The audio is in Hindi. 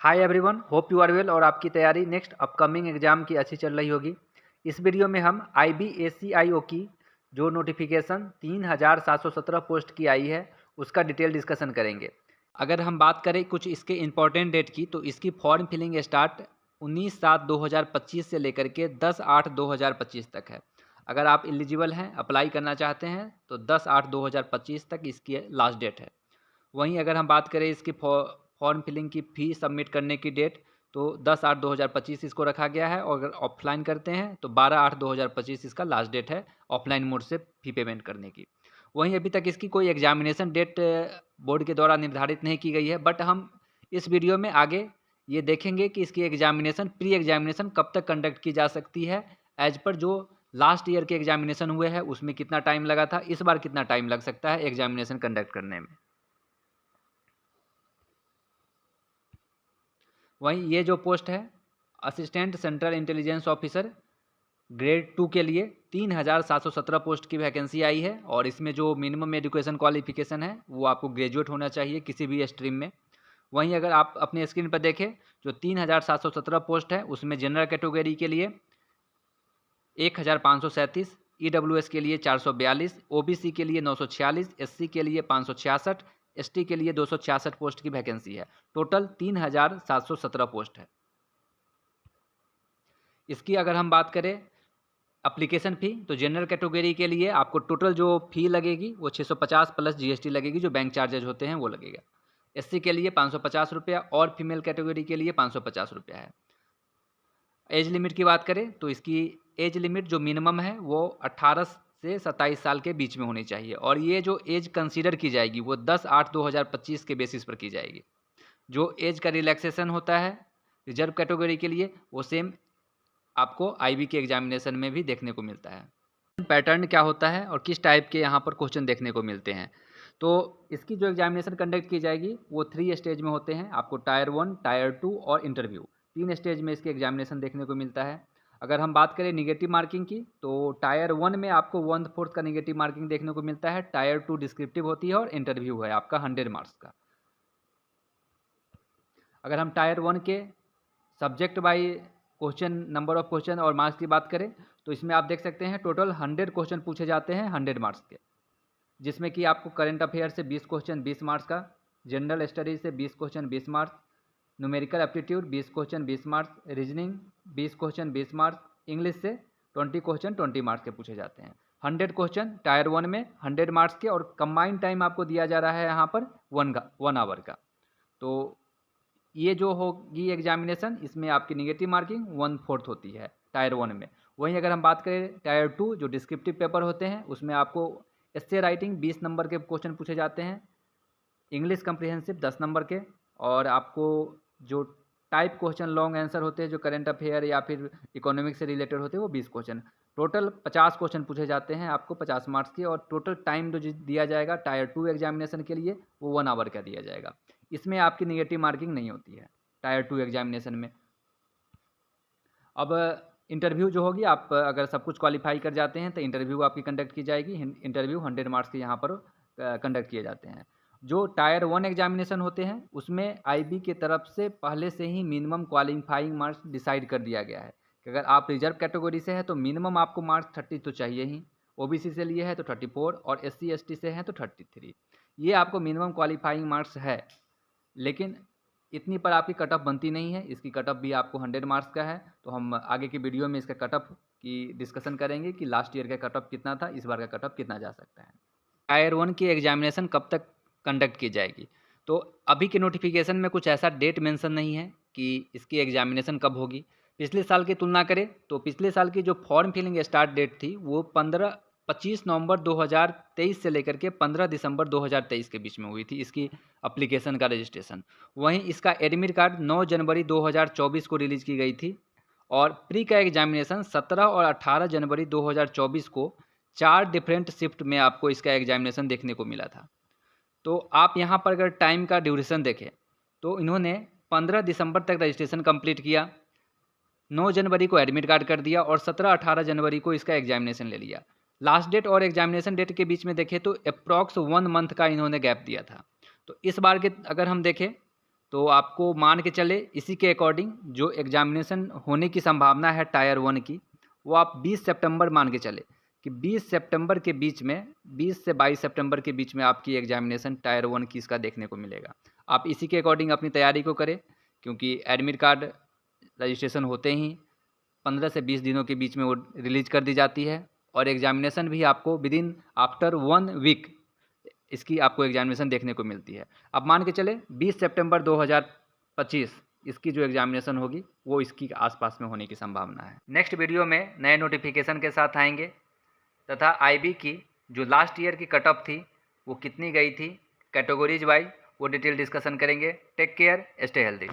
Hi everyone, hope you are well और आपकी तैयारी नेक्स्ट अपकमिंग एग्जाम की अच्छी चल रही होगी। इस वीडियो में हम IBACIO की जो नोटिफिकेशन 3717 पोस्ट की आई है उसका डिटेल डिस्कशन करेंगे। अगर हम बात करें कुछ इसके इम्पॉर्टेंट डेट की, तो इसकी फॉर्म फिलिंग स्टार्ट 19/7/2025 से लेकर के 10/8/2025 तक है। अगर आप एलिजिबल हैं, अप्लाई करना चाहते हैं, तो 10/8/2025 तक इसकी लास्ट डेट है। वहीं अगर हम बात करें इसकी फॉर्म फिलिंग की फ़ी सबमिट करने की डेट, तो 10/8/2025 इसको रखा गया है, और अगर ऑफलाइन करते हैं तो 12/8/2025 इसका लास्ट डेट है ऑफलाइन मोड से फ़ी पेमेंट करने की। वहीं अभी तक इसकी कोई एग्जामिनेशन डेट बोर्ड के द्वारा निर्धारित नहीं की गई है, बट हम इस वीडियो में आगे ये देखेंगे कि इसकी एग्जामिनेशन प्री एग्जामिनेशन कब तक कंडक्ट की जा सकती है। एज पर जो लास्ट ईयर के एग्जामिनेशन हुए हैं उसमें कितना टाइम लगा था, इस बार कितना टाइम लग सकता है एग्जामिनेशन कंडक्ट करने में। वहीं ये जो पोस्ट है assistant central intelligence officer grade 2 के लिए 3717 पोस्ट की वैकेंसी आई है, और इसमें जो मिनिमम एजुकेशन क्वालिफिकेशन है वो आपको ग्रेजुएट होना चाहिए किसी भी स्ट्रीम में। वहीं अगर आप अपने स्क्रीन पर देखें, जो 3717 पोस्ट है उसमें जनरल कैटेगरी के लिए 1537, EWS के लिए 442, OBC के लिए 946, SC के लिए 566, ST के लिए 266 पोस्ट की वैकेंसी है। टोटल 3717 पोस्ट है। इसकी अगर हम बात करें एप्लीकेशन फ़ी, तो जनरल कैटेगरी के लिए आपको टोटल जो फ़ी लगेगी वो 650 प्लस GST लगेगी, जो बैंक चार्जेज होते हैं वो लगेगा। SC के लिए 550 रुपया और फीमेल कैटेगरी के लिए 550 रुपया है। एज लिमिट की बात करें तो इसकी एज लिमिट जो मिनिमम है वो 18 से 27 साल के बीच में होनी चाहिए, और ये जो एज कंसीडर की जाएगी वो 10/8/2025 के बेसिस पर की जाएगी। जो एज का रिलैक्सेशन होता है रिजर्व कैटेगरी के लिए वो सेम आपको IB के एग्जामिनेशन में भी देखने को मिलता है। पैटर्न क्या होता है और किस टाइप के यहाँ पर क्वेश्चन देखने को मिलते हैं, तो इसकी जो एग्जामिनेशन कंडक्ट की जाएगी वो 3 स्टेज में होते हैं। आपको टायर 1, टायर 2 और इंटरव्यू, 3 स्टेज में इसके एग्जामिनेशन देखने को मिलता है। अगर हम बात करें निगेटिव मार्किंग की, तो टायर 1 में आपको 1/4 का निगेटिव मार्किंग देखने को मिलता है, टायर 2 डिस्क्रिप्टिव होती है, और इंटरव्यू है आपका 100 मार्क्स का। अगर हम टायर 1 के subject by question, number of question और मार्क्स की बात करें, तो इसमें आप देख सकते हैं टोटल 100 क्वेश्चन पूछे जाते हैं 100 मार्क्स के, जिसमें कि आपको करंट अफेयर से 20 क्वेश्चन 20 मार्क्स का, जनरल स्टडीज से 20 question 20 marks, numerical aptitude 20 question 20 marks, reasoning 20 question 20 marks, English से 20 क्वेश्चन 20 मार्क्स के पूछे जाते हैं। 100 क्वेश्चन टायर 1 में 100 मार्क्स के, और कंबाइंड टाइम आपको दिया जा रहा है यहाँ पर 1 आवर का। तो ये जो होगी एग्जामिनेशन, इसमें आपकी निगेटिव मार्किंग 1/4 होती है टायर 1 में। वहीं अगर हम बात करें टायर 2 जो डिस्क्रिप्टिव पेपर होते हैं, उसमें आपको एस्से राइटिंग 20 नंबर के क्वेश्चन पूछे जाते हैं, इंग्लिश कम्प्रिहेंसिव 10 नंबर के, और आपको जो टाइप क्वेश्चन लॉन्ग आंसर होते हैं जो करंट अफेयर या फिर इकोनॉमिक्स से रिलेटेड होते हैं वो 20 क्वेश्चन। टोटल 50 क्वेश्चन पूछे जाते हैं आपको 50 मार्क्स के, और टोटल टाइम जो दिया जाएगा टायर 2 एग्जामिनेशन के लिए वो 1 आवर का दिया जाएगा। इसमें आपकी निगेटिव मार्किंग नहीं होती है टायर 2 एग्जामिनेशन में। अब इंटरव्यू जो होगी, आप अगर सब कुछ क्वालिफाई कर जाते हैं तो इंटरव्यू आपकी कंडक्ट की जाएगी। इंटरव्यू 100 मार्क्स के यहाँ पर कंडक्ट किए जाते हैं। जो टायर 1 एग्जामिनेशन होते हैं उसमें IB की तरफ से पहले से ही मिनिमम क्वालिफाइंग मार्क्स डिसाइड कर दिया गया है कि अगर आप रिजर्व कैटेगरी से हैं तो मिनिमम आपको मार्क्स 30 तो चाहिए ही, OBC से लिए है तो 34, और SC ST से हैं तो 33। ये आपको मिनिमम क्वालिफाइंग मार्क्स है, लेकिन इतनी पर आपकी कट ऑफ बनती नहीं है। इसकी कट ऑफ भी आपको 100 मार्क्स का है, तो हम आगे की वीडियो में इसका कट ऑफ की डिस्कशन करेंगे कि लास्ट ईयर का कट ऑफ कितना था, इस बार का कट ऑफ कितना जा सकता है। टायर 1 की एग्जामिनेशन कब तक कंडक्ट की जाएगी, तो अभी के नोटिफिकेशन में कुछ ऐसा डेट मेंशन नहीं है कि इसकी एग्जामिनेशन कब होगी। पिछले साल की तुलना करें तो पिछले साल की जो फॉर्म फिलिंग स्टार्ट डेट थी वो 25 नवंबर 2023 से लेकर के 15 दिसंबर 2023 के बीच में हुई थी इसकी एप्लीकेशन का रजिस्ट्रेशन। वहीं इसका एडमिट कार्ड 9 जनवरी 2024 को रिलीज़ की गई थी, और प्री का एग्जामिनेशन 17 और 18 जनवरी 2024 को 4 डिफरेंट शिफ्ट में आपको इसका एग्जामिनेशन देखने को मिला था। तो आप यहाँ पर अगर टाइम का ड्यूरेशन देखें तो इन्होंने 15 दिसंबर तक रजिस्ट्रेशन कंप्लीट किया, 9 जनवरी को एडमिट कार्ड कर दिया, और 17-18 जनवरी को इसका एग्जामिनेशन ले लिया। लास्ट डेट और एग्जामिनेशन डेट के बीच में देखें तो अप्रॉक्स 1 मंथ का इन्होंने गैप दिया था। तो इस बार के अगर हम देखें तो आपको मान के चले इसी के अकॉर्डिंग जो एग्जामिनेशन होने की संभावना है टायर 1 की, वो आप 20 सितंबर मान के चले कि 20 सितंबर के बीच में, 20 से 22 सितंबर के बीच में आपकी एग्जामिनेशन टायर 1 की इसका देखने को मिलेगा। आप इसी के अकॉर्डिंग अपनी तैयारी को करें, क्योंकि एडमिट कार्ड रजिस्ट्रेशन होते ही 15 से 20 दिनों के बीच में वो रिलीज़ कर दी जाती है, और एग्जामिनेशन भी आपको विदिन आफ्टर 1 वीक इसकी आपको एग्जामिनेशन देखने को मिलती है। अब मान के चले 20 सितंबर 2025 इसकी जो एग्जामिनेशन होगी वो इसकी आसपास में होने की संभावना है। नेक्स्ट वीडियो में नए नोटिफिकेशन के साथ आएंगे, तथा आईबी की जो लास्ट ईयर की कट ऑफ थी वो कितनी गई थी कैटेगरीज वाइज, वो डिटेल डिस्कशन करेंगे। Take care, stay healthy.